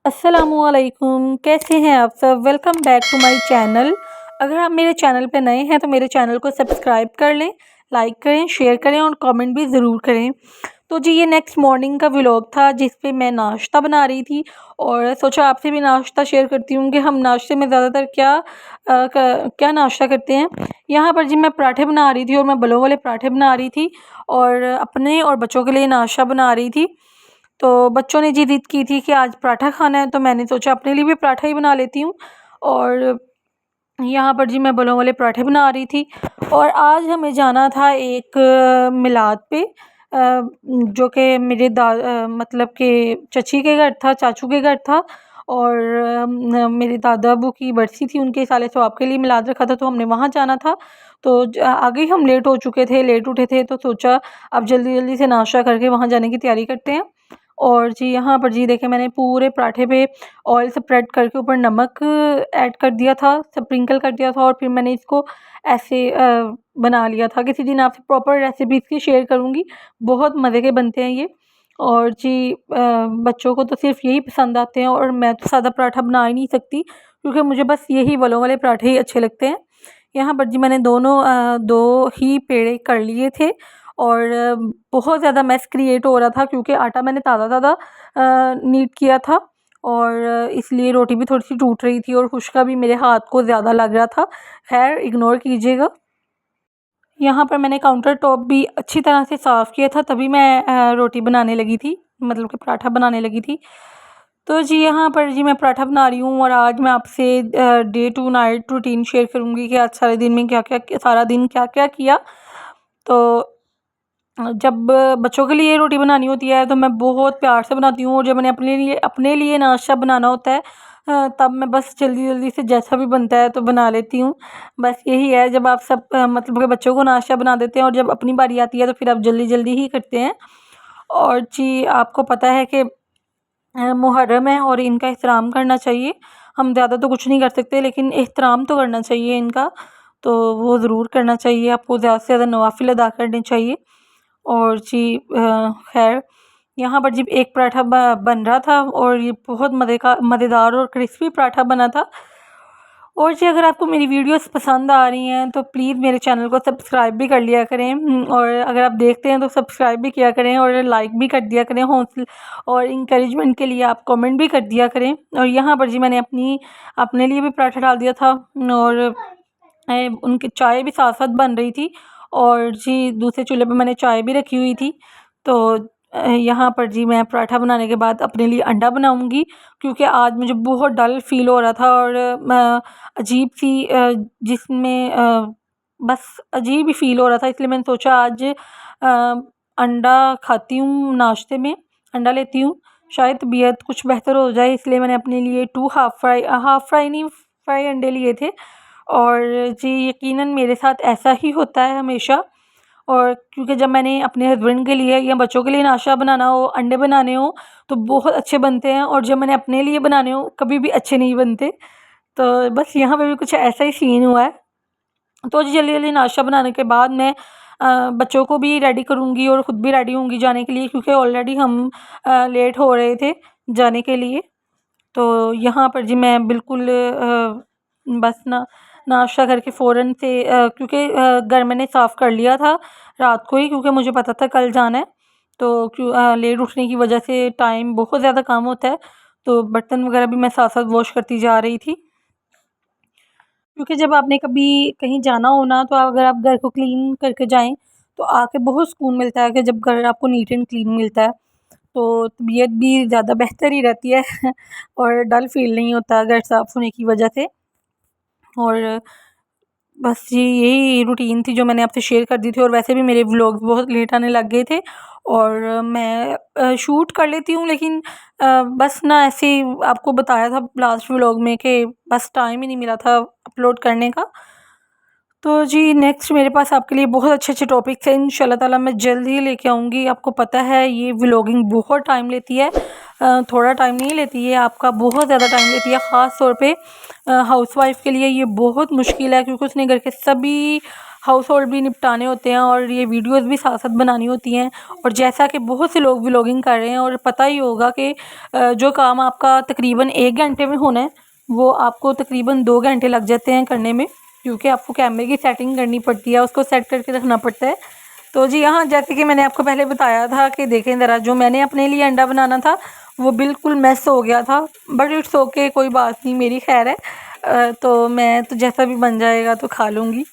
अस्सलामुअलैकुम, कैसे हैं आप सब। Welcome back to my channel. अगर आप मेरे चैनल पे नए हैं तो मेरे चैनल को सब्सक्राइब कर लें, लाइक करें, शेयर करें और कमेंट भी ज़रूर करें। तो जी ये नेक्स्ट मॉर्निंग का व्लॉग था जिस पे मैं नाश्ता बना रही थी और सोचा आपसे भी नाश्ता शेयर करती हूँ कि हम नाश्ते में ज़्यादातर क्या नाश्ता करते हैं। यहाँ पर जी मैं पराठे बना रही थी और मैं बलों वाले पराठे बना रही थी और अपने और बच्चों के लिए नाश्ता बना रही थी। तो बच्चों ने जिद की थी कि आज पराठा खाना है, तो मैंने सोचा अपने लिए भी पराठा ही बना लेती हूँ। और यहाँ पर जी मैं बलों वाले पराठे बना रही थी और आज हमें जाना था एक मिलाद पे, जो कि मतलब कि चची के घर था, चाचू के घर था। और मेरे दादा अबू की बरसी थी, उनके साले सवाब के लिए मिलाद रखा था, तो हमने वहाँ जाना था। तो आगे ही हम लेट हो चुके थे, लेट उठे थे, तो सोचा अब जल्दी जल्दी से नाश्ता करके वहाँ जाने की तैयारी करते हैं। और जी यहाँ पर जी देखें, मैंने पूरे पराठे पे ऑयल स्प्रेड करके ऊपर नमक ऐड कर दिया था, स्प्रिंकल कर दिया था और फिर मैंने इसको ऐसे बना लिया था। किसी दिन आपसे प्रॉपर रेसिपी इसकी शेयर करूँगी, बहुत मज़े के बनते हैं ये। और जी बच्चों को तो सिर्फ यही पसंद आते हैं और मैं तो सादा पराठा बना ही नहीं सकती क्योंकि मुझे बस यही वलों वाले पराठे ही अच्छे लगते हैं। यहाँ पर जी मैंने दो ही पेड़े कर लिए थे और बहुत ज़्यादा मैस क्रिएट हो रहा था क्योंकि आटा मैंने ताज़ा ताज़ा नीट किया था और इसलिए रोटी भी थोड़ी सी टूट रही थी और खुश्का भी मेरे हाथ को ज़्यादा लग रहा था। खैर इग्नोर कीजिएगा। यहाँ पर मैंने काउंटर टॉप भी अच्छी तरह से साफ़ किया था, तभी मैं रोटी बनाने लगी थी, मतलब कि पराठा बनाने लगी थी। तो जी यहाँ पर जी मैं पराठा बना रही हूँ और आज मैं आपसे day to night routine share करूँगी कि आज सारे दिन में सारा दिन क्या क्या किया। तो जब बच्चों के लिए रोटी बनानी होती है तो मैं बहुत प्यार से बनाती हूँ और जब मैंने अपने लिए नाश्ता बनाना होता है तब मैं बस जल्दी जल्दी से जैसा भी बनता है तो बना लेती हूँ। बस यही है, जब आप सब मतलब कि बच्चों को नाश्ता बना देते हैं और जब अपनी बारी आती है तो फिर आप जल्दी जल्दी ही करते हैं। और जी आपको पता है कि मुहर्रम है और इनका एहतराम करना चाहिए। हम ज़्यादा तो कुछ नहीं कर सकते लेकिन एहतराम तो करना चाहिए इनका, तो वो ज़रूर करना चाहिए। आपको ज़्यादा से ज़्यादा नवाफिल अदा करने चाहिए। और जी खैर यहाँ पर जी एक पराठा बन रहा था और ये बहुत मज़ेदार और क्रिस्पी पराठा बना था। और जी अगर आपको मेरी वीडियोस पसंद आ रही हैं तो प्लीज़ मेरे चैनल को सब्सक्राइब भी कर लिया करें, और अगर आप देखते हैं तो सब्सक्राइब भी किया करें और लाइक भी कर दिया करें। हौसला और इंकरेजमेंट के लिए आप कमेंट भी कर दिया करें। और यहाँ पर जी मैंने अपने लिए भी पराठा डाल दिया था और उनकी चाय भी साथ साथ बन रही थी और जी दूसरे चूल्हे पे मैंने चाय भी रखी हुई थी। तो यहाँ पर जी मैं पराठा बनाने के बाद अपने लिए अंडा बनाऊंगी क्योंकि आज मुझे बहुत डल फील हो रहा था और अजीब सी जिसमें बस अजीब ही फील हो रहा था, इसलिए मैंने सोचा आज अंडा खाती हूँ, नाश्ते में अंडा लेती हूँ, शायद तबीयत कुछ बेहतर हो जाए। इसलिए मैंने अपने लिए टू हाफ़ फ्राई नहीं, फ्राई अंडे लिए थे। और जी यकीनन मेरे साथ ऐसा ही होता है हमेशा। और क्योंकि जब मैंने अपने हस्बैंड के लिए या बच्चों के लिए नाश्ता बनाना हो, अंडे बनाने हो तो बहुत अच्छे बनते हैं और जब मैंने अपने लिए बनाने हो कभी भी अच्छे नहीं बनते। तो बस यहाँ पे भी कुछ ऐसा ही सीन हुआ है। तो जी जल्दी जल्दी नाश्ता बनाने के बाद मैं बच्चों को भी रेडी करूँगी और ख़ुद भी रेडी होंगी जाने के लिए क्योंकि ऑलरेडी हम लेट हो रहे थे जाने के लिए। तो यहाँ पर जी मैं बिल्कुल बस नाश्ता करके फ़ौरन से क्योंकि घर मैंने साफ़ कर लिया था रात को ही क्योंकि मुझे पता था कल जाना है। तो लेट उठने की वजह से टाइम बहुत ज़्यादा काम होता है, तो बर्तन वगैरह भी मैं साथ साथ वॉश करती जा रही थी। क्योंकि जब आपने कभी कहीं जाना हो ना तो अगर आप घर को क्लीन करके जाएँ तो आके बहुत सुकून मिलता है कि जब घर आपको नीट एंड क्लीन मिलता है तो तबीयत भी ज़्यादा बेहतर ही रहती है और डल फील नहीं होता घर साफ़ होने की वजह से। और बस जी यही रूटीन थी जो मैंने आपसे शेयर कर दी थी और वैसे भी मेरे व्लॉग्स बहुत लेट आने लग गए थे और मैं शूट कर लेती हूँ लेकिन बस ना ऐसे ही आपको बताया था लास्ट व्लॉग में कि बस टाइम ही नहीं मिला था अपलोड करने का। तो जी नेक्स्ट मेरे पास आपके लिए बहुत अच्छे-अच्छे टॉपिक्स हैं, इंशाल्लाह ताला मैं जल्द ही लेके आऊँगी। आपको पता है ये व्लॉगिंग बहुत टाइम लेती है, थोड़ा टाइम नहीं लेती है, आपका बहुत ज़्यादा टाइम लेती है। ख़ास तौर पे हाउसवाइफ़ के लिए ये बहुत मुश्किल है क्योंकि उसने घर के सभी हाउस होल्ड भी निपटाने होते हैं और ये वीडियोस भी साथ साथ बनानी होती हैं। और जैसा कि बहुत से लोग व्लॉगिंग कर रहे हैं और पता ही होगा कि जो काम आपका तकरीबन 1 घंटे में होना है वो आपको तकरीबन 2 घंटे लग जाते हैं करने में, क्योंकि आपको कैमरे की सेटिंग करनी पड़ती है, उसको सेट करके रखना पड़ता है। तो जी यहाँ जैसे कि मैंने आपको पहले बताया था कि देखें ज़रा, जो मैंने अपने लिए अंडा बनाना था वो बिल्कुल मैस हो गया था, बट इट्स ओके, कोई बात नहीं, मेरी खैर है। तो मैं तो जैसा भी बन जाएगा तो खा लूँगी।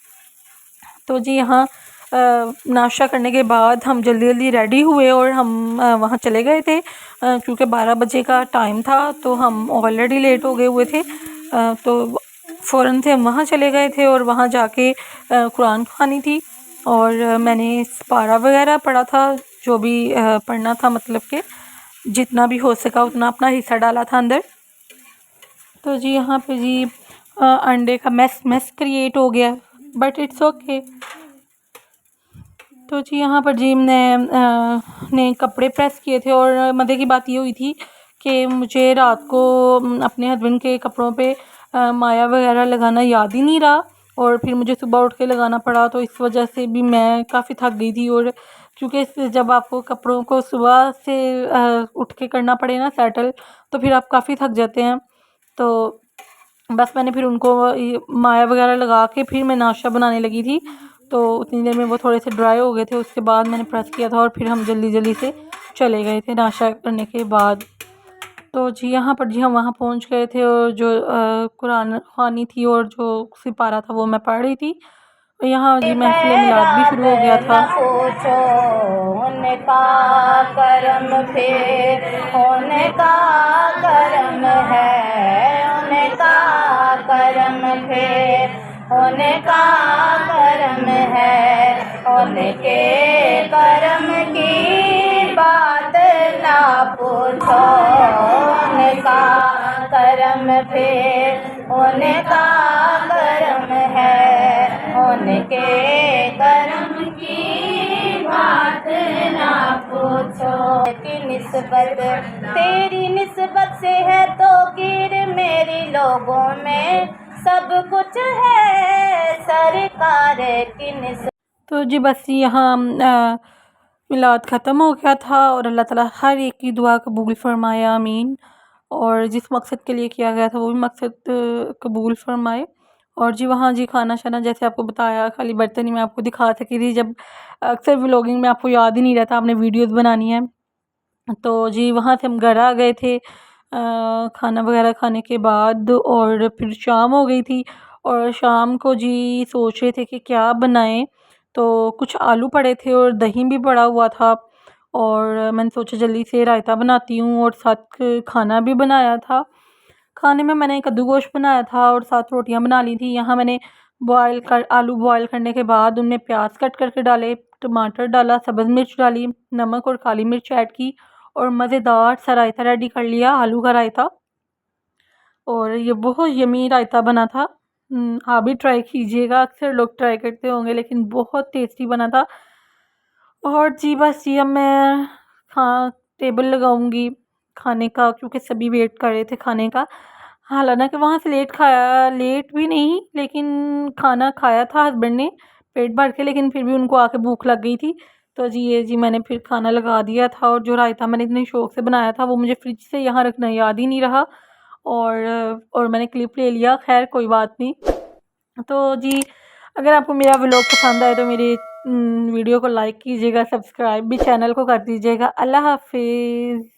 तो जी यहाँ नाश्ता करने के बाद हम जल्दी जल्दी रेडी हुए और हम वहाँ चले गए थे, क्योंकि 12 बजे का टाइम था तो हम ऑलरेडी लेट हो गए हुए थे। तो फ़ौरन से हम वहाँ चले गए थे और वहाँ जाके कुरान ख़वानी थी और मैंने पारा वगैरह पढ़ा था, जो भी पढ़ना था, मतलब कि जितना भी हो सका उतना अपना हिस्सा डाला था अंदर। तो जी यहाँ पे जी अंडे का मैस क्रिएट हो गया, बट इट्स ओके। तो जी यहाँ पर जी ने कपड़े प्रेस किए थे और मज़े की बात ये हुई थी कि मुझे रात को अपने हस्बैंड के कपड़ों पे माया वगैरह लगाना याद ही नहीं रहा और फिर मुझे सुबह उठ के लगाना पड़ा। तो इस वजह से भी मैं काफ़ी थक गई थी, और क्योंकि जब आपको कपड़ों को सुबह से उठ के करना पड़े ना सेटल, तो फिर आप काफ़ी थक जाते हैं। तो बस मैंने फिर उनको माया वगैरह लगा के फिर मैं नाश्ता बनाने लगी थी। तो उतनी देर में वो थोड़े से ड्राई हो गए थे, उसके बाद मैंने प्रेस किया था और फिर हम जल्दी जल्दी से चले गए थे नाश्ता करने के बाद। तो जी यहाँ पर जी हम वहाँ पहुँच गए थे और जो कुरान ख़वानी थी और जो सिपारा था वो मैं पढ़ रही थी। यहाँ जी महफ़िल मिलाद भी शुरू हो गया था। पूछो उनका करम फिर उनका करम है, उनका करम फिर उनका करम है, उनके करम की बात ना पूछो, उनका करम फिर उनका करम है, उनके करम की बात ना पूछो। की निस्बत तेरी निस्बत से है तो गिर मेरी लोगों में सब कुछ है, सरकार की निस्बत। तो जी बस यहाँ मिलाद ख़त्म हो गया था और अल्लाह ताला हर एक की दुआ कबूल फ़रमाए, आमीन। और जिस मकसद के लिए किया गया था वो भी मकसद कबूल फ़रमाए। और जी वहाँ जी खाना शाना जैसे आपको बताया, खाली बर्तन ही मैं आपको दिखा सकी थी, जब अक्सर व्लॉगिंग में आपको याद ही नहीं रहता आपने वीडियोस बनानी है। तो जी वहाँ से हम घर आ गए थे खाना वगैरह खाने के बाद, और फिर शाम हो गई थी और शाम को जी सोच रहे थे कि क्या बनाएं। तो कुछ आलू पड़े थे और दही भी पड़ा हुआ था, और मैंने सोचा जल्दी से रायता बनाती हूँ और साथ खाना भी बनाया था। खाने में मैंने कद्दू गोश्त बनाया था और 7 रोटियां बना ली थी। यहाँ मैंने आलू बॉयल करने के बाद उनमें प्याज कट करके डाले, टमाटर डाला, सब्ज़ मिर्च डाली, नमक और काली मिर्च ऐड की और मज़ेदार सा रायता रेडी कर लिया, आलू का रायता। और ये बहुत यमी रायता बना था। आप भी ट्राई कीजिएगा, अक्सर लोग ट्राई करते होंगे लेकिन बहुत टेस्टी बना था। और जी बस जी अब मैं हाँ टेबल लगाऊंगी खाने का, क्योंकि सभी वेट कर रहे थे खाने का। हालांकि वहाँ से लेट खाया, लेट भी नहीं लेकिन खाना खाया था हस्बैंड ने पेट भर के, लेकिन फिर भी उनको आके भूख लग गई थी। तो जी ये जी मैंने फिर खाना लगा दिया था, और जो रायता मैंने इतने शौक़ से बनाया था वो मुझे फ्रिज से यहाँ रखना याद ही नहीं रहा, और मैंने क्लिप ले लिया, खैर कोई बात नहीं। तो जी अगर आपको मेरा व्लॉग पसंद आए तो मेरे वीडियो को लाइक कीजिएगा, सब्सक्राइब भी चैनल को कर दीजिएगा। अल्लाह हाफ़िज़।